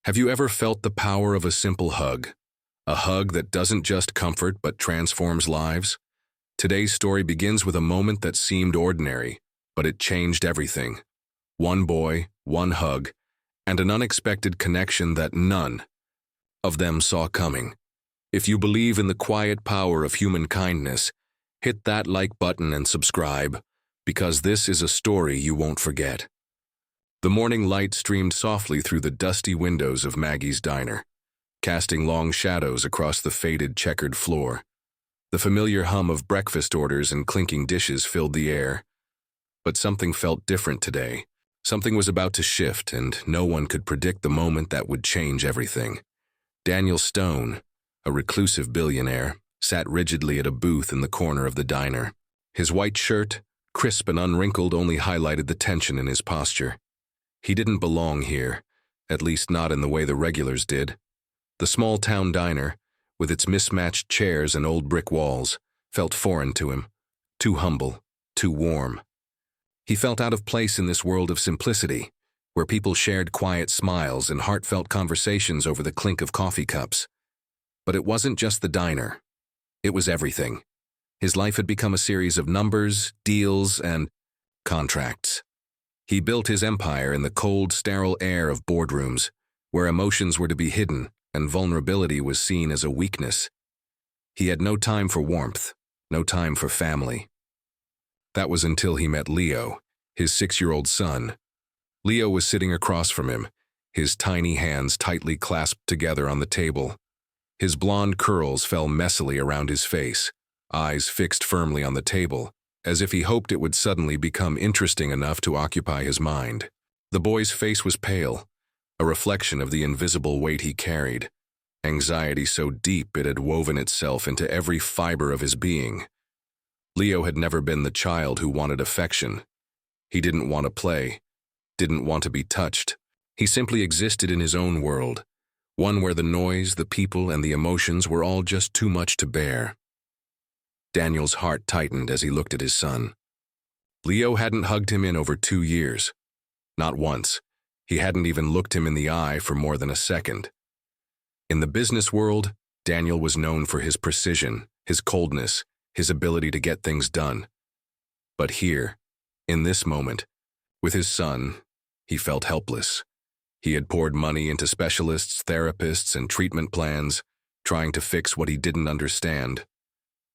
Have you ever felt the power of a simple hug? A hug that doesn't just comfort but transforms lives? Today's story begins with a moment that seemed ordinary, but it changed everything. One boy, one hug, and an unexpected connection that none of them saw coming. If you believe in the quiet power of human kindness, hit that like button and subscribe, because this is a story you won't forget. The morning light streamed softly through the dusty windows of Maggie's diner, casting long shadows across the faded checkered floor. The familiar hum of breakfast orders and clinking dishes filled the air. But something felt different today. Something was about to shift, and no one could predict the moment that would change everything. Daniel Stone, a reclusive billionaire, sat rigidly at a booth in the corner of the diner. His white shirt, crisp and unwrinkled, only highlighted the tension in his posture. He didn't belong here, at least not in the way the regulars did. The small-town diner, with its mismatched chairs and old brick walls, felt foreign to him, too humble, too warm. He felt out of place in this world of simplicity, where people shared quiet smiles and heartfelt conversations over the clink of coffee cups. But it wasn't just the diner. It was everything. His life had become a series of numbers, deals, and contracts. He built his empire in the cold, sterile air of boardrooms, where emotions were to be hidden and vulnerability was seen as a weakness. He had no time for warmth, no time for family. That was until he met Leo, his 6-year-old son. Leo was sitting across from him, his tiny hands tightly clasped together on the table. His blonde curls fell messily around his face, eyes fixed firmly on the table, as if he hoped it would suddenly become interesting enough to occupy his mind. The boy's face was pale, a reflection of the invisible weight he carried, anxiety so deep it had woven itself into every fiber of his being. Leo had never been the child who wanted affection. He didn't want to play, didn't want to be touched. He simply existed in his own world, one where the noise, the people, and the emotions were all just too much to bear. Daniel's heart tightened as he looked at his son. Leo hadn't hugged him in over 2 years. Not once. He hadn't even looked him in the eye for more than a second. In the business world, Daniel was known for his precision, his coldness, his ability to get things done. But here, in this moment, with his son, he felt helpless. He had poured money into specialists, therapists, and treatment plans, trying to fix what he didn't understand.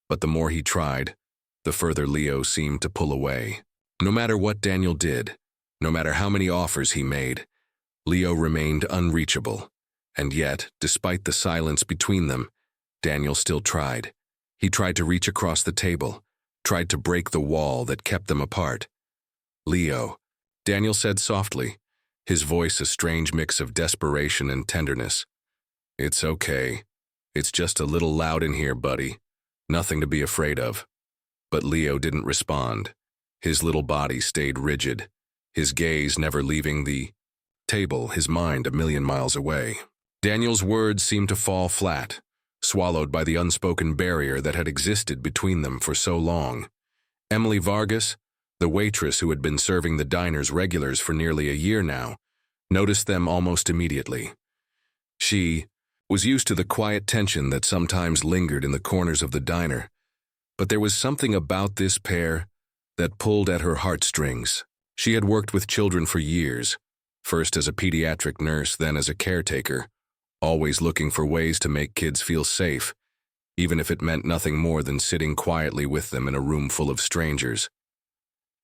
But the more he tried, the further Leo seemed to pull away. No matter what Daniel did, no matter how many offers he made, Leo remained unreachable. And yet, despite the silence between them, Daniel still tried. He tried to reach across the table, tried to break the wall that kept them apart. "Leo," Daniel said softly, his voice a strange mix of desperation and tenderness. "It's okay. It's just a little loud in here, buddy. Nothing to be afraid of." But Leo didn't respond. His little body stayed rigid, his gaze never leaving the table, his mind a million miles away. Daniel's words seemed to fall flat, swallowed by the unspoken barrier that had existed between them for so long. Emily Vargas, the waitress who had been serving the diner's regulars for nearly a year now, noticed them almost immediately. She was used to the quiet tension that sometimes lingered in the corners of the diner, but there was something about this pair that pulled at her heartstrings. She had worked with children for years, first as a pediatric nurse, then as a caretaker, always looking for ways to make kids feel safe, even if it meant nothing more than sitting quietly with them in a room full of strangers.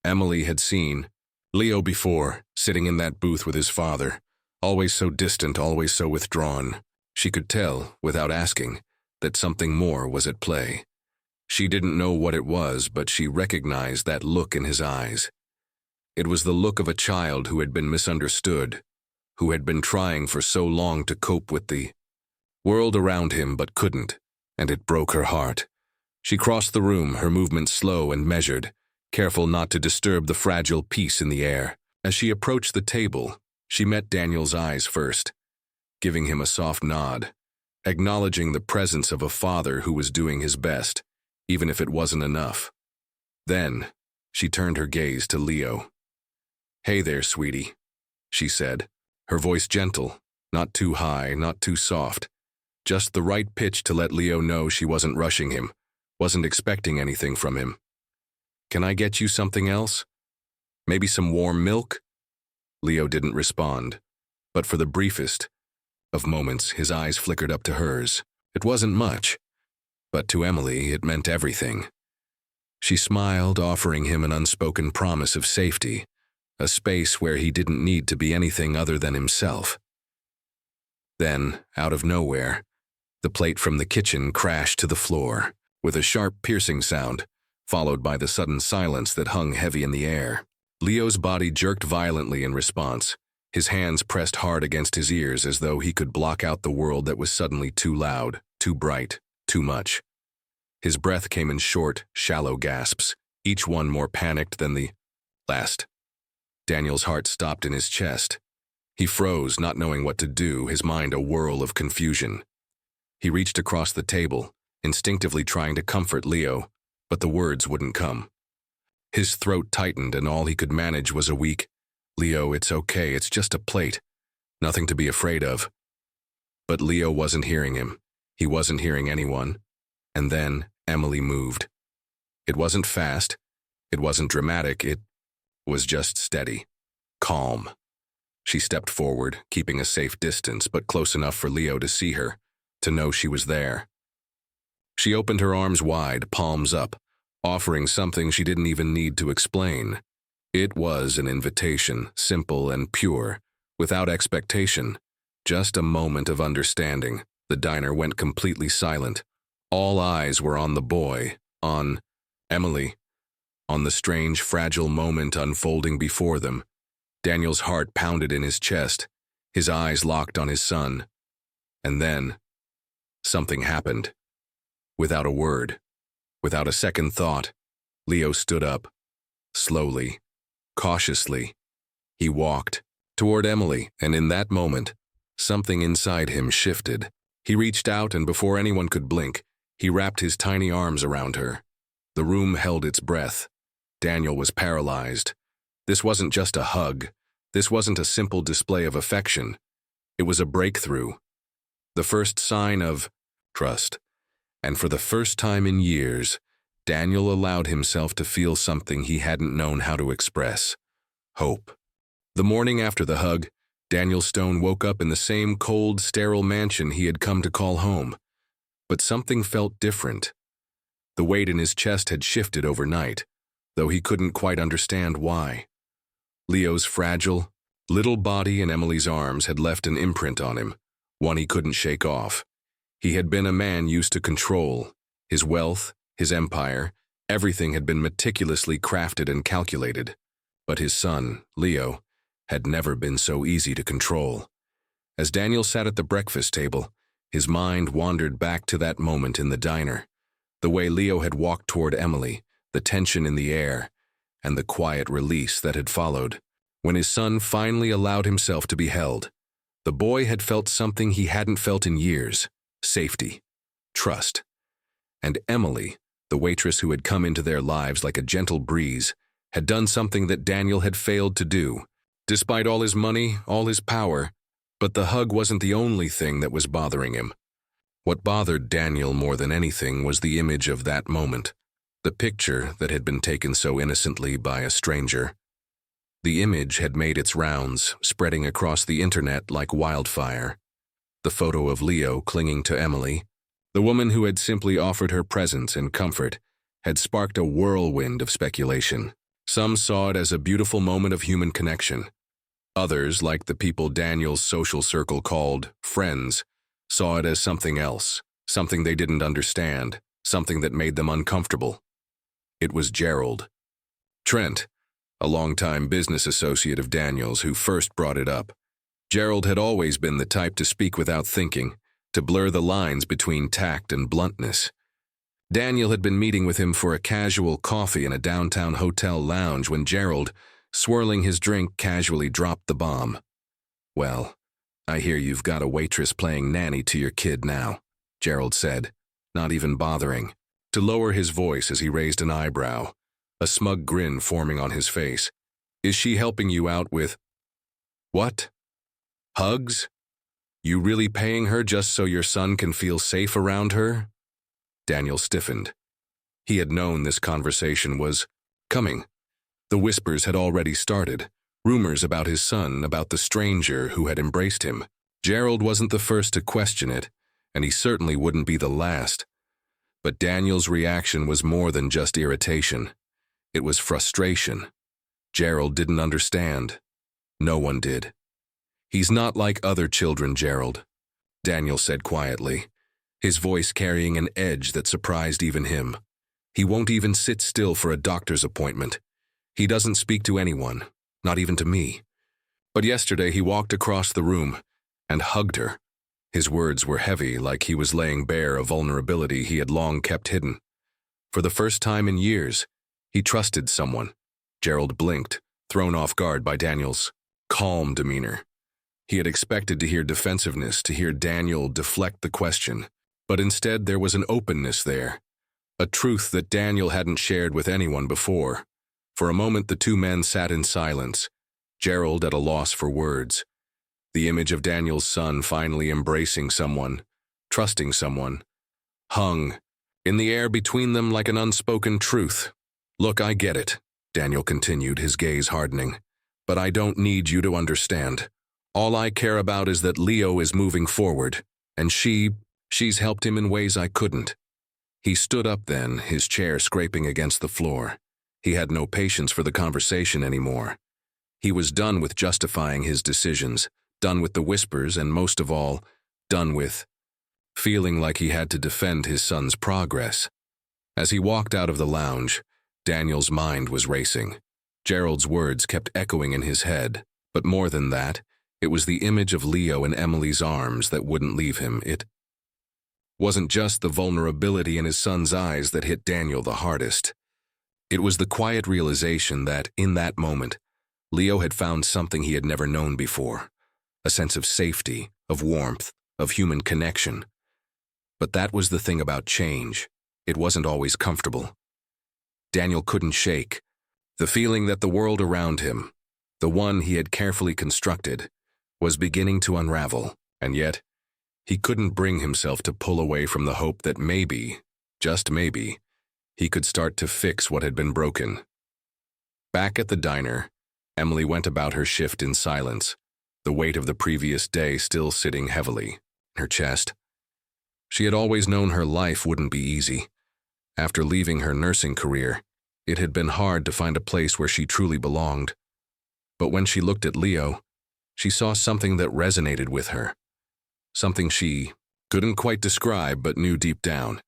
Emily had seen Leo before, sitting in that booth with his father, always so distant, always so withdrawn. She could tell, without asking, that something more was at play. She didn't know what it was, but she recognized that look in his eyes. It was the look of a child who had been misunderstood, who had been trying for so long to cope with the world around him but couldn't, and it broke her heart. She crossed the room, her movements slow and measured, careful not to disturb the fragile peace in the air. As she approached the table, she met Daniel's eyes first, giving him a soft nod, acknowledging the presence of a father who was doing his best, even if it wasn't enough. Then, she turned her gaze to Leo. "Hey there, sweetie," she said, her voice gentle, Not too high, not too soft. Just the right pitch to let Leo know she wasn't rushing him, wasn't expecting anything from him. "Can I get you something else? Maybe some warm milk?" Leo didn't respond, but for the briefest of moments, his eyes flickered up to hers. It wasn't much, but to Emily, it meant everything. She smiled, offering him an unspoken promise of safety, a space where he didn't need to be anything other than himself. Then, out of nowhere, the plate from the kitchen crashed to the floor, with a sharp, piercing sound, followed by the sudden silence that hung heavy in the air. Leo's body jerked violently in response, his hands pressed hard against his ears as though he could block out the world that was suddenly too loud, too bright, too much. His breath came in short, shallow gasps, each one more panicked than the last. Daniel's heart stopped in his chest. He froze, not knowing what to do, his mind a whirl of confusion. He reached across the table, instinctively trying to comfort Leo, but the words wouldn't come. His throat tightened and all he could manage was a weak, "Leo, it's okay, it's just a plate. Nothing to be afraid of." But Leo wasn't hearing him. He wasn't hearing anyone. And then Emily moved. It wasn't fast. It wasn't dramatic. It was just steady. Calm. She stepped forward, keeping a safe distance, but close enough for Leo to see her, to know she was there. She opened her arms wide, palms up, offering something she didn't even need to explain. It was an invitation, simple and pure, without expectation. Just a moment of understanding. The diner went completely silent. All eyes were on the boy, on Emily, on the strange, fragile moment unfolding before them. Daniel's heart pounded in his chest, his eyes locked on his son. And then, something happened. Without a word, without a second thought, Leo stood up. Slowly, cautiously, he walked toward Emily, and in that moment, something inside him shifted. He reached out, and before anyone could blink, he wrapped his tiny arms around her. The room held its breath. Daniel was paralyzed. This wasn't just a hug. This wasn't a simple display of affection. It was a breakthrough. The first sign of trust. And for the first time in years, Daniel allowed himself to feel something he hadn't known how to express: hope. The morning after the hug, Daniel Stone woke up in the same cold, sterile mansion he had come to call home. But something felt different. The weight in his chest had shifted overnight, though he couldn't quite understand why. Leo's fragile, little body in Emily's arms had left an imprint on him, one he couldn't shake off. He had been a man used to control. His wealth, his empire, everything had been meticulously crafted and calculated. But his son, Leo, had never been so easy to control. As Daniel sat at the breakfast table, his mind wandered back to that moment in the diner. The way Leo had walked toward Emily, the tension in the air, and the quiet release that had followed. When his son finally allowed himself to be held, the boy had felt something he hadn't felt in years: safety, trust. And Emily, the waitress who had come into their lives like a gentle breeze, had done something that Daniel had failed to do. Despite all his money, all his power, but the hug wasn't the only thing that was bothering him. What bothered Daniel more than anything was the image of that moment, the picture that had been taken so innocently by a stranger. The image had made its rounds, spreading across the internet like wildfire. The photo of Leo clinging to Emily, the woman who had simply offered her presence and comfort, had sparked a whirlwind of speculation. Some saw it as a beautiful moment of human connection. Others, like the people Daniel's social circle called friends, saw it as something else, something they didn't understand, something that made them uncomfortable. It was Gerald. Trent, a longtime business associate of Daniel's, who first brought it up. Gerald had always been the type to speak without thinking, to blur the lines between tact and bluntness. Daniel had been meeting with him for a casual coffee in a downtown hotel lounge when Gerald, swirling his drink, casually dropped the bomb. "Well, I hear you've got a waitress playing nanny to your kid now," Gerald said, not even bothering to lower his voice as he raised an eyebrow, a smug grin forming on his face. "Is she helping you out with—" "What? Hugs?" You really paying her just so your son can feel safe around her? Daniel stiffened. He had known this conversation was coming. The whispers had already started. Rumors about his son, about the stranger who had embraced him. Gerald wasn't the first to question it, and he certainly wouldn't be the last. But Daniel's reaction was more than just irritation. It was frustration. Gerald didn't understand. No one did. He's not like other children, Gerald, Daniel said quietly, his voice carrying an edge that surprised even him. He won't even sit still for a doctor's appointment. He doesn't speak to anyone, not even to me. But yesterday he walked across the room and hugged her. His words were heavy, like he was laying bare a vulnerability he had long kept hidden. For the first time in years, he trusted someone. Gerald blinked, thrown off guard by Daniel's calm demeanor. He had expected to hear defensiveness, to hear Daniel deflect the question, but instead there was an openness there, a truth that Daniel hadn't shared with anyone before. For a moment the two men sat in silence, Gerald at a loss for words. The image of Daniel's son finally embracing someone, trusting someone, hung in the air between them like an unspoken truth. Look, I get it, Daniel continued, his gaze hardening, but I don't need you to understand. All I care about is that Leo is moving forward, and she's helped him in ways I couldn't. He stood up then, his chair scraping against the floor. He had no patience for the conversation anymore. He was done with justifying his decisions, done with the whispers, and most of all, done with feeling like he had to defend his son's progress. As he walked out of the lounge, Daniel's mind was racing. Gerald's words kept echoing in his head, but more than that, it was the image of Leo in Emily's arms that wouldn't leave him. It wasn't just the vulnerability in his son's eyes that hit Daniel the hardest. It was the quiet realization that, in that moment, Leo had found something he had never known before, a sense of safety, of warmth, of human connection. But that was the thing about change. It wasn't always comfortable. Daniel couldn't shake the feeling that the world around him, the one he had carefully constructed, was beginning to unravel, and yet, he couldn't bring himself to pull away from the hope that maybe, just maybe, he could start to fix what had been broken. Back at the diner, Emily went about her shift in silence, the weight of the previous day still sitting heavily in her chest. She had always known her life wouldn't be easy. After leaving her nursing career, it had been hard to find a place where she truly belonged. But when she looked at Leo, she saw something that resonated with her, something she couldn't quite describe but knew deep down.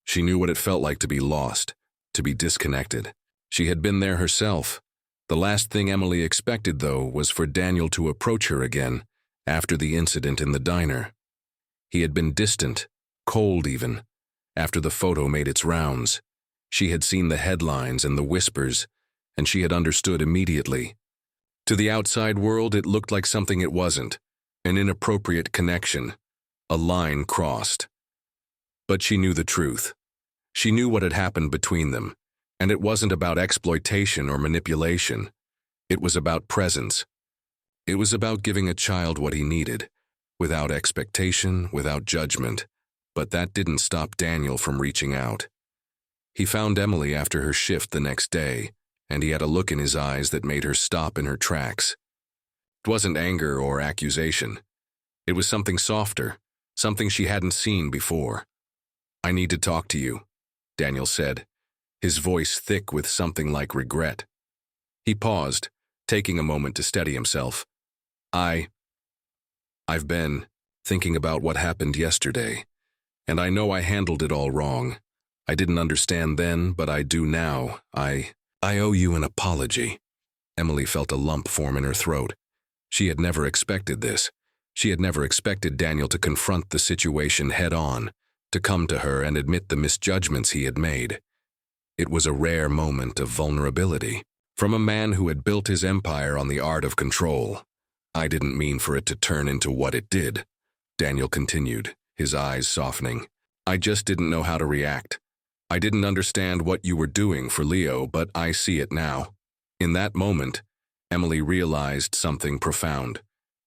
She knew what it felt like to be lost, to be disconnected. She had been there herself. The last thing Emily expected, though, was for Daniel to approach her again after the incident in the diner. He had been distant, cold even, after the photo made its rounds. She had seen the headlines and the whispers, and she had understood immediately. To the outside world, it looked like something it wasn't, an inappropriate connection, a line crossed. But she knew the truth. She knew what had happened between them, and it wasn't about exploitation or manipulation. It was about presence. It was about giving a child what he needed, without expectation, without judgment. But that didn't stop Daniel from reaching out. He found Emily after her shift the next day, and he had a look in his eyes that made her stop in her tracks. It wasn't anger or accusation. It was something softer, something she hadn't seen before. "I need to talk to you," Daniel said, his voice thick with something like regret. He paused, taking a moment to steady himself. I've been thinking about what happened yesterday, and I know I handled it all wrong. I didn't understand then, but I do now. I owe you an apology." Emily felt a lump form in her throat. She had never expected this. She had never expected Daniel to confront the situation head-on, to come to her and admit the misjudgments he had made. It was a rare moment of vulnerability, from a man who had built his empire on the art of control. "I didn't mean for it to turn into what it did," Daniel continued, his eyes softening. "I just didn't know how to react. I didn't understand what you were doing for Leo, but I see it now." In that moment, Emily realized something profound.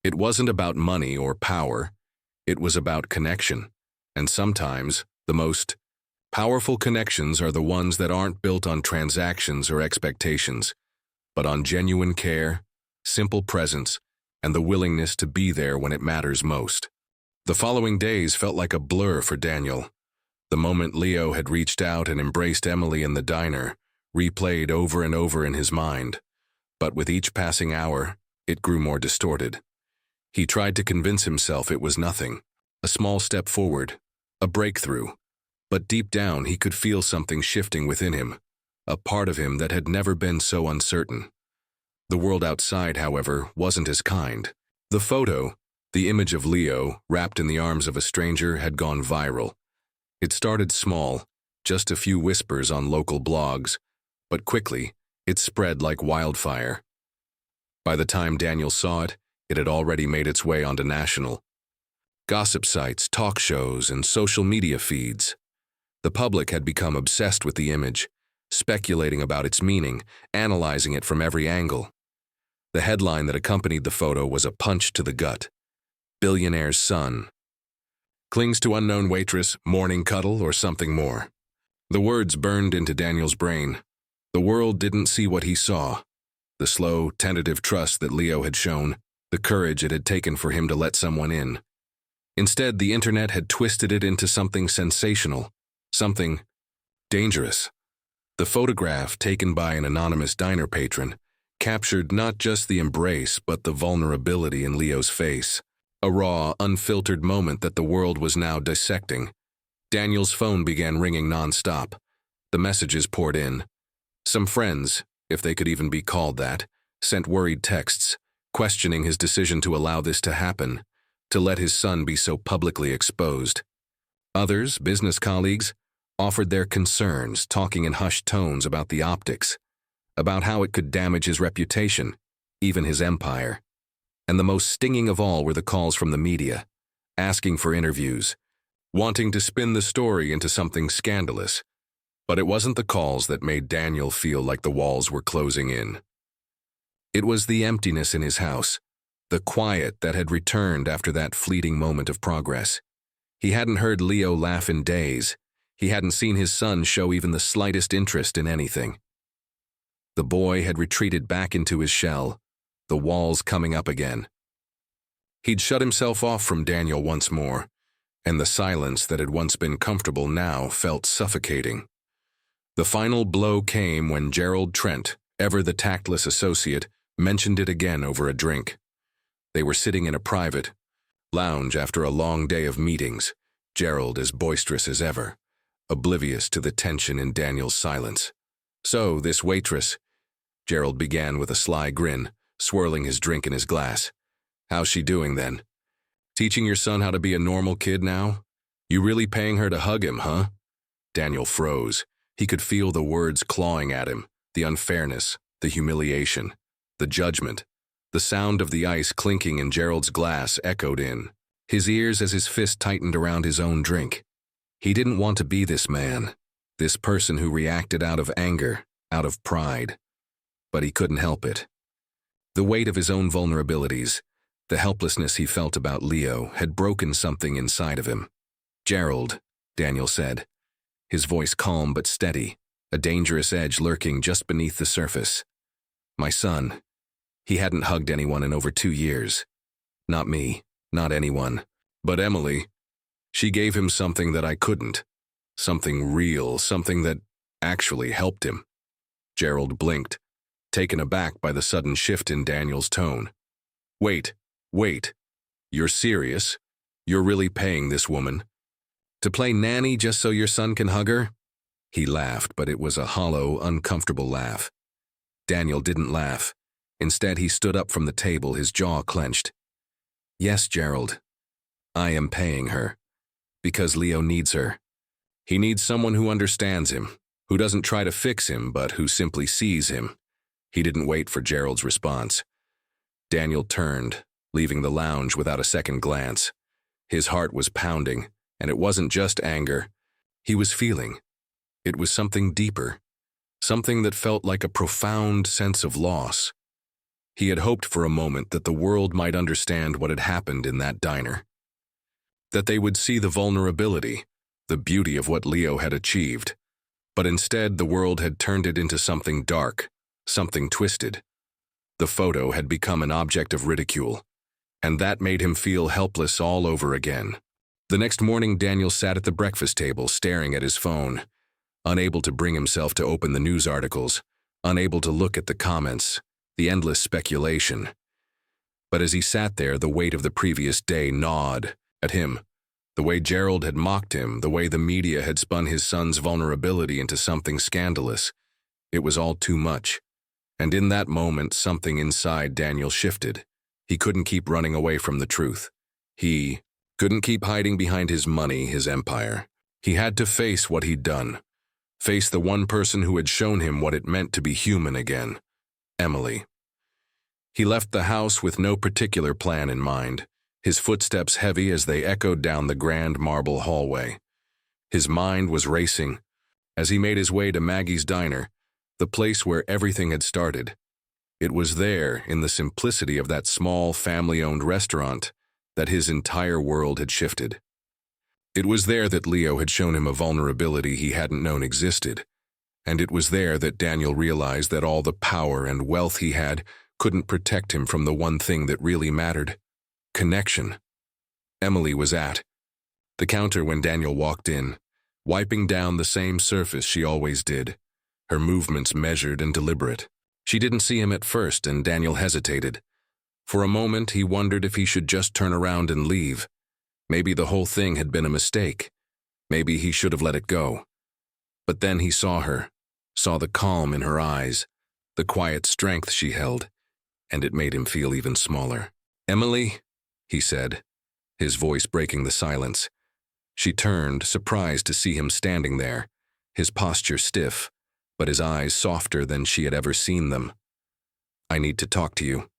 It wasn't about money or power. It was about connection. And sometimes, the most powerful connections are the ones that aren't built on transactions or expectations, but on genuine care, simple presence, and the willingness to be there when it matters most. The following days felt like a blur for Daniel. The moment Leo had reached out and embraced Emily in the diner, replayed over and over in his mind. But with each passing hour, it grew more distorted. He tried to convince himself it was nothing, a small step forward, a breakthrough. But deep down, he could feel something shifting within him, a part of him that had never been so uncertain. The world outside, however, wasn't as kind. The photo, the image of Leo, wrapped in the arms of a stranger, had gone viral. It started small, just a few whispers on local blogs, but quickly, it spread like wildfire. By the time Daniel saw it, it had already made its way onto national gossip sites, talk shows, and social media feeds. The public had become obsessed with the image, speculating about its meaning, analyzing it from every angle. The headline that accompanied the photo was a punch to the gut. Billionaire's son clings to unknown waitress, morning cuddle, or something more. The words burned into Daniel's brain. The world didn't see what he saw. The slow, tentative trust that Leo had shown, the courage it had taken for him to let someone in. Instead, the internet had twisted it into something sensational, something dangerous. The photograph, taken by an anonymous diner patron, captured not just the embrace but the vulnerability in Leo's face. A raw, unfiltered moment that the world was now dissecting. Daniel's phone began ringing nonstop. The messages poured in. Some friends, if they could even be called that, sent worried texts, questioning his decision to allow this to happen, to let his son be so publicly exposed. Others, business colleagues, offered their concerns, talking in hushed tones about the optics, about how it could damage his reputation, even his empire. And the most stinging of all were the calls from the media, asking for interviews, wanting to spin the story into something scandalous. But it wasn't the calls that made Daniel feel like the walls were closing in. It was the emptiness in his house, the quiet that had returned after that fleeting moment of progress. He hadn't heard Leo laugh in days. He hadn't seen his son show even the slightest interest in anything. The boy had retreated back into his shell, the walls coming up again. He'd shut himself off from Daniel once more, and the silence that had once been comfortable now felt suffocating. The final blow came when Gerald Trent, ever the tactless associate, mentioned it again over a drink. They were sitting in a private lounge after a long day of meetings, Gerald as boisterous as ever, oblivious to the tension in Daniel's silence. "So, this waitress," Gerald began with a sly grin, swirling his drink in his glass. "How's she doing then? Teaching your son how to be a normal kid now? You really paying her to hug him, huh?" Daniel froze. He could feel the words clawing at him, the unfairness, the humiliation, the judgment. The sound of the ice clinking in Gerald's glass echoed in his ears as his fist tightened around his own drink. He didn't want to be this man, this person who reacted out of anger, out of pride. But he couldn't help it. The weight of his own vulnerabilities, the helplessness he felt about Leo, had broken something inside of him. "Gerald," Daniel said, his voice calm but steady, a dangerous edge lurking just beneath the surface. "My son, he hadn't hugged anyone in over 2 years. Not me, not anyone. But Emily, she gave him something that I couldn't. Something real, something that actually helped him." Gerald blinked, taken aback by the sudden shift in Daniel's tone. Wait. You're serious? You're really paying this woman to play nanny just so your son can hug her?" He laughed, but it was a hollow, uncomfortable laugh. Daniel didn't laugh. Instead, he stood up from the table, his jaw clenched. "Yes, Gerald. I am paying her. Because Leo needs her. He needs someone who understands him, who doesn't try to fix him, but who simply sees him." He didn't wait for Gerald's response. Daniel turned, leaving the lounge without a second glance. His heart was pounding, and it wasn't just anger. He was feeling. It was something deeper, something that felt like a profound sense of loss. He had hoped for a moment that the world might understand what had happened in that diner. That they would see the vulnerability, the beauty of what Leo had achieved. But instead, the world had turned it into something dark, something twisted. The photo had become an object of ridicule, and that made him feel helpless all over again. The next morning, Daniel sat at the breakfast table staring at his phone, unable to bring himself to open the news articles, unable to look at the comments, the endless speculation. But as he sat there, the weight of the previous day gnawed at him. The way Gerald had mocked him, the way the media had spun his son's vulnerability into something scandalous. It was all too much. And in that moment, something inside Daniel shifted. He couldn't keep running away from the truth. He couldn't keep hiding behind his money, his empire. He had to face what he'd done. Face the one person who had shown him what it meant to be human again. Emily. He left the house with no particular plan in mind, his footsteps heavy as they echoed down the grand marble hallway. His mind was racing. As he made his way to Maggie's diner, the place where everything had started. It was there, in the simplicity of that small, family-owned restaurant, that his entire world had shifted. It was there that Leo had shown him a vulnerability he hadn't known existed, and it was there that Daniel realized that all the power and wealth he had couldn't protect him from the one thing that really mattered: connection. Emily was at the counter when Daniel walked in, wiping down the same surface she always did, her movements measured and deliberate. She didn't see him at first, and Daniel hesitated. For a moment, he wondered if he should just turn around and leave. Maybe the whole thing had been a mistake. Maybe he should have let it go. But then he saw her, saw the calm in her eyes, the quiet strength she held, and it made him feel even smaller. "Emily," he said, his voice breaking the silence. She turned, surprised to see him standing there, his posture stiff, but his eyes softer than she had ever seen them. "I need to talk to you,"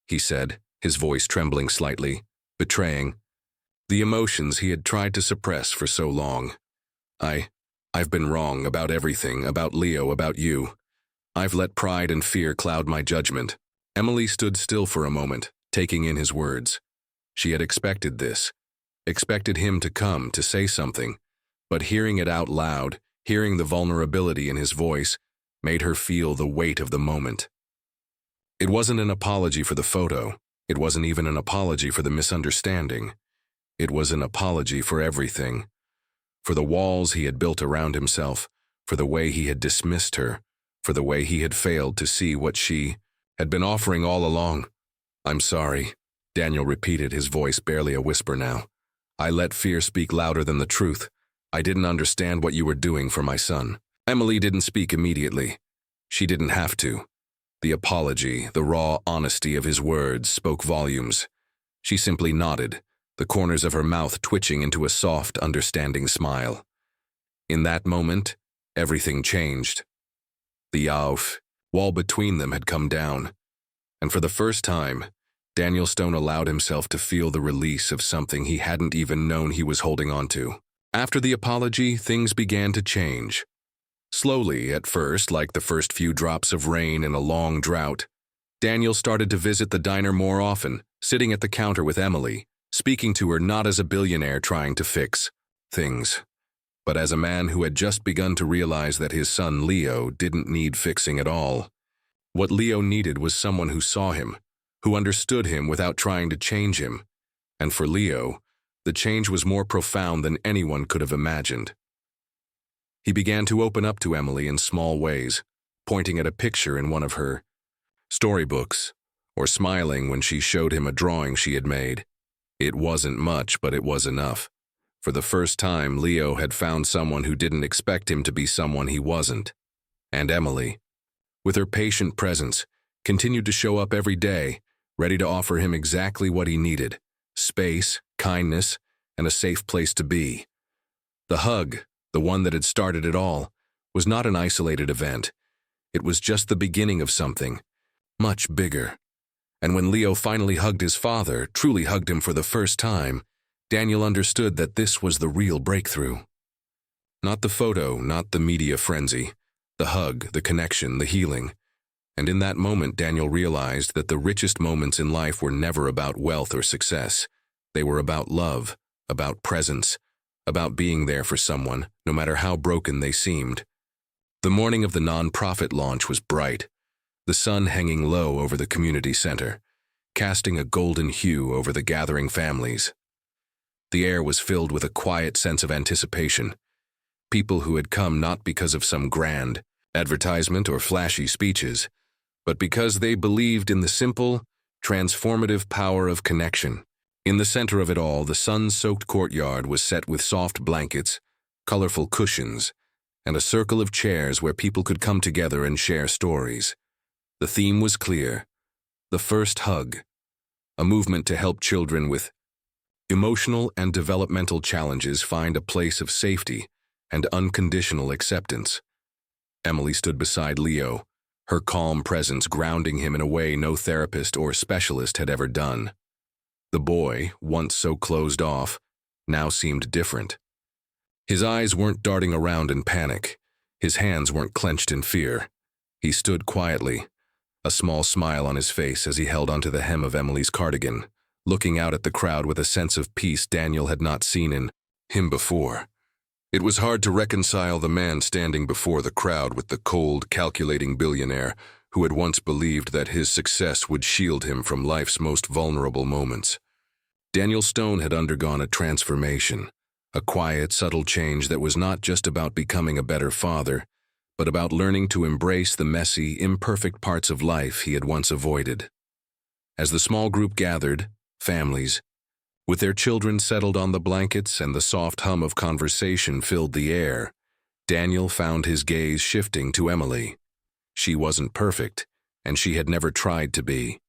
he said, his voice trembling slightly, betraying the emotions he had tried to suppress for so long. I've been wrong about everything, about Leo, about you. I've let pride and fear cloud my judgment." Emily stood still for a moment, taking in his words. She had expected this, expected him to come, to say something, but hearing it out loud, hearing the vulnerability in his voice, made her feel the weight of the moment. It wasn't an apology for the photo. It wasn't even an apology for the misunderstanding. It was an apology for everything. For the walls he had built around himself, for the way he had dismissed her, for the way he had failed to see what she had been offering all along. "I'm sorry," Daniel repeated, his voice barely a whisper now. "I let fear speak louder than the truth. I didn't understand what you were doing for my son." Emily didn't speak immediately. She didn't have to. The apology, the raw honesty of his words spoke volumes. She simply nodded, the corners of her mouth twitching into a soft, understanding smile. In that moment, everything changed. The wall between them had come down, and for the first time, Daniel Stone allowed himself to feel the release of something he hadn't even known he was holding on to. After the apology, things began to change. Slowly, at first, like the first few drops of rain in a long drought, Daniel started to visit the diner more often, sitting at the counter with Emily, speaking to her not as a billionaire trying to fix things, but as a man who had just begun to realize that his son Leo didn't need fixing at all. What Leo needed was someone who saw him, who understood him without trying to change him. And for Leo, the change was more profound than anyone could have imagined. He began to open up to Emily in small ways, pointing at a picture in one of her storybooks, or smiling when she showed him a drawing she had made. It wasn't much, but it was enough. For the first time, Leo had found someone who didn't expect him to be someone he wasn't. And Emily, with her patient presence, continued to show up every day, ready to offer him exactly what he needed: space, kindness, and a safe place to be. The hug, the one that had started it all, was not an isolated event. It was just the beginning of something much bigger. And when Leo finally hugged his father, truly hugged him for the first time, Daniel understood that this was the real breakthrough. Not the photo, not the media frenzy. The hug, the connection, the healing. And in that moment, Daniel realized that the richest moments in life were never about wealth or success. They were about love, about presence, about being there for someone, no matter how broken they seemed. The morning of the non-profit launch was bright, the sun hanging low over the community center, casting a golden hue over the gathering families. The air was filled with a quiet sense of anticipation. People who had come not because of some grand advertisement or flashy speeches, but because they believed in the simple, transformative power of connection. In the center of it all, the sun-soaked courtyard was set with soft blankets, colorful cushions, and a circle of chairs where people could come together and share stories. The theme was clear: the first hug, a movement to help children with emotional and developmental challenges find a place of safety and unconditional acceptance. Emily stood beside Leo, her calm presence grounding him in a way no therapist or specialist had ever done. The boy, once so closed off, now seemed different. His eyes weren't darting around in panic. His hands weren't clenched in fear. He stood quietly, a small smile on his face as he held onto the hem of Emily's cardigan, looking out at the crowd with a sense of peace Daniel had not seen in him before. It was hard to reconcile the man standing before the crowd with the cold, calculating billionaire who had once believed that his success would shield him from life's most vulnerable moments. Daniel Stone had undergone a transformation, a quiet, subtle change that was not just about becoming a better father, but about learning to embrace the messy, imperfect parts of life he had once avoided. As the small group gathered, families, with their children settled on the blankets and the soft hum of conversation filled the air, Daniel found his gaze shifting to Emily. She wasn't perfect, and she had never tried to be.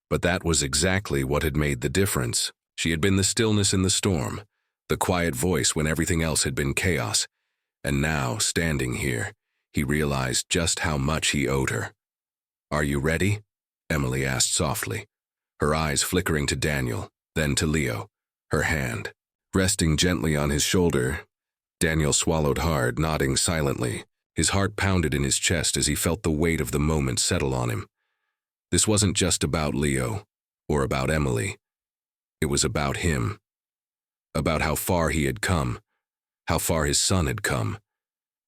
But that was exactly what had made the difference. She had been the stillness in the storm, the quiet voice when everything else had been chaos. And now, standing here, he realized just how much he owed her. "Are you ready?" Emily asked softly, her eyes flickering to Daniel, then to Leo, her hand resting gently on his shoulder. Daniel swallowed hard, nodding silently. His heart pounded in his chest as he felt the weight of the moment settle on him. This wasn't just about Leo, or about Emily. It was about him. About how far he had come, how far his son had come,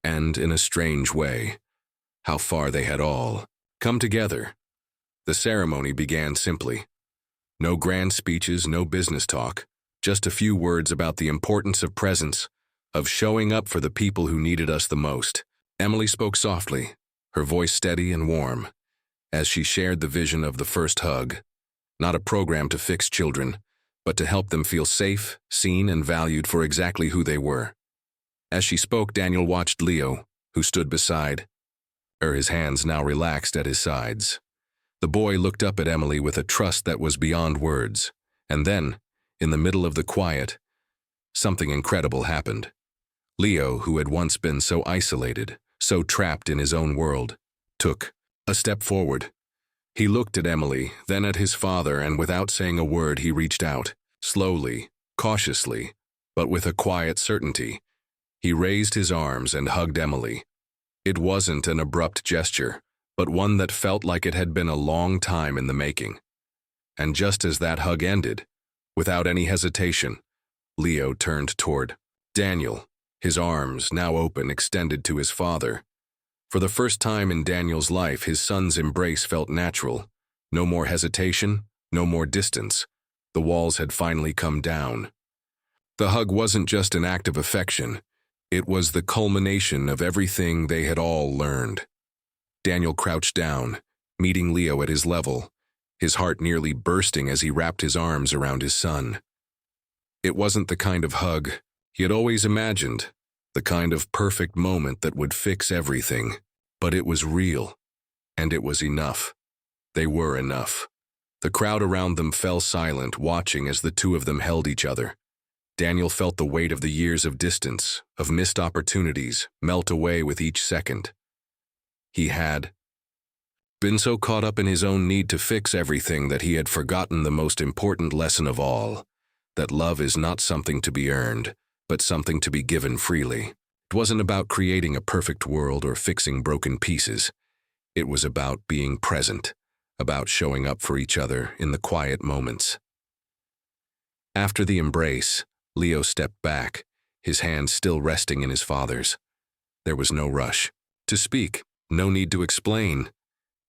and, in a strange way, how far they had all come together. The ceremony began simply. No grand speeches, no business talk, just a few words about the importance of presence, of showing up for the people who needed us the most. Emily spoke softly, her voice steady and warm, as she shared the vision of the first hug, not a program to fix children, but to help them feel safe, seen, and valued for exactly who they were. As she spoke, Daniel watched Leo, who stood beside her, his hands now relaxed at his sides. The boy looked up at Emily with a trust that was beyond words, and then, in the middle of the quiet, something incredible happened. Leo, who had once been so isolated, so trapped in his own world, took a step forward. He looked at Emily, then at his father, and without saying a word, he reached out, slowly, cautiously, but with a quiet certainty. He raised his arms and hugged Emily. It wasn't an abrupt gesture, but one that felt like it had been a long time in the making. And just as that hug ended, without any hesitation, Leo turned toward Daniel, his arms, now open, extended to his father. For the first time in Daniel's life, his son's embrace felt natural. No more hesitation, no more distance. The walls had finally come down. The hug wasn't just an act of affection. It was the culmination of everything they had all learned. Daniel crouched down, meeting Leo at his level, his heart nearly bursting as he wrapped his arms around his son. It wasn't the kind of hug he had always imagined, the kind of perfect moment that would fix everything, but it was real, and it was enough. They were enough. The crowd around them fell silent, watching as the two of them held each other. Daniel felt the weight of the years of distance, of missed opportunities, melt away with each second. He had been so caught up in his own need to fix everything that he had forgotten the most important lesson of all, that love is not something to be earned, but something to be given freely. It wasn't about creating a perfect world or fixing broken pieces. It was about being present, about showing up for each other in the quiet moments. After the embrace, Leo stepped back, his hand still resting in his father's. There was no rush to speak, no need to explain.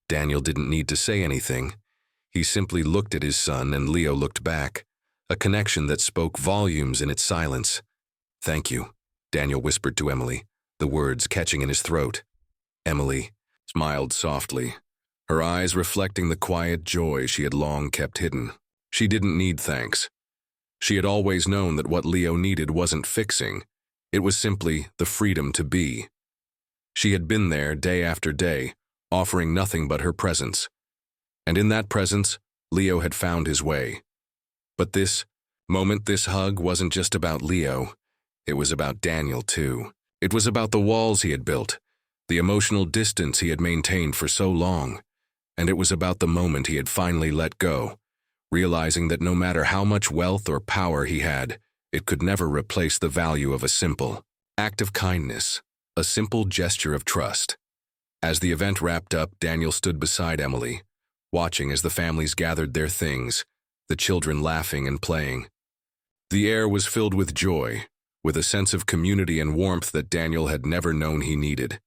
Daniel didn't need to say anything. He simply looked at his son and Leo looked back, a connection that spoke volumes in its silence. "Thank you," Daniel whispered to Emily, the words catching in his throat. Emily smiled softly, her eyes reflecting the quiet joy she had long kept hidden. She didn't need thanks. She had always known that what Leo needed wasn't fixing. It was simply the freedom to be. She had been there day after day, offering nothing but her presence. And in that presence, Leo had found his way. But this moment, this hug, wasn't just about Leo. It was about Daniel, too. It was about the walls he had built, the emotional distance he had maintained for so long. And it was about the moment he had finally let go, realizing that no matter how much wealth or power he had, it could never replace the value of a simple act of kindness, a simple gesture of trust. As the event wrapped up, Daniel stood beside Emily, watching as the families gathered their things, the children laughing and playing. The air was filled with joy, with a sense of community and warmth that Daniel had never known he needed.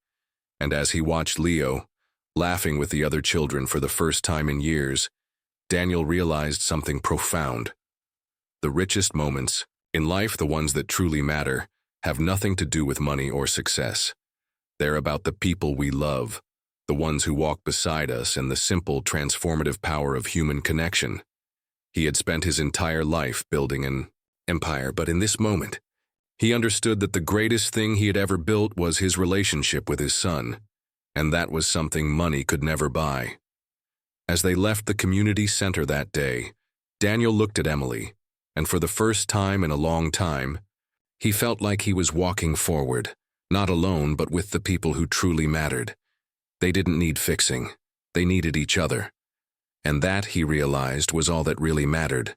And as he watched Leo, laughing with the other children for the first time in years, Daniel realized something profound. The richest moments, in life the ones that truly matter, have nothing to do with money or success. They're about the people we love, the ones who walk beside us, and the simple, transformative power of human connection. He had spent his entire life building an empire, but in this moment, he understood that the greatest thing he had ever built was his relationship with his son, and that was something money could never buy. As they left the community center that day, Daniel looked at Emily, and for the first time in a long time, he felt like he was walking forward, not alone but with the people who truly mattered. They didn't need fixing, they needed each other. And that, he realized, was all that really mattered.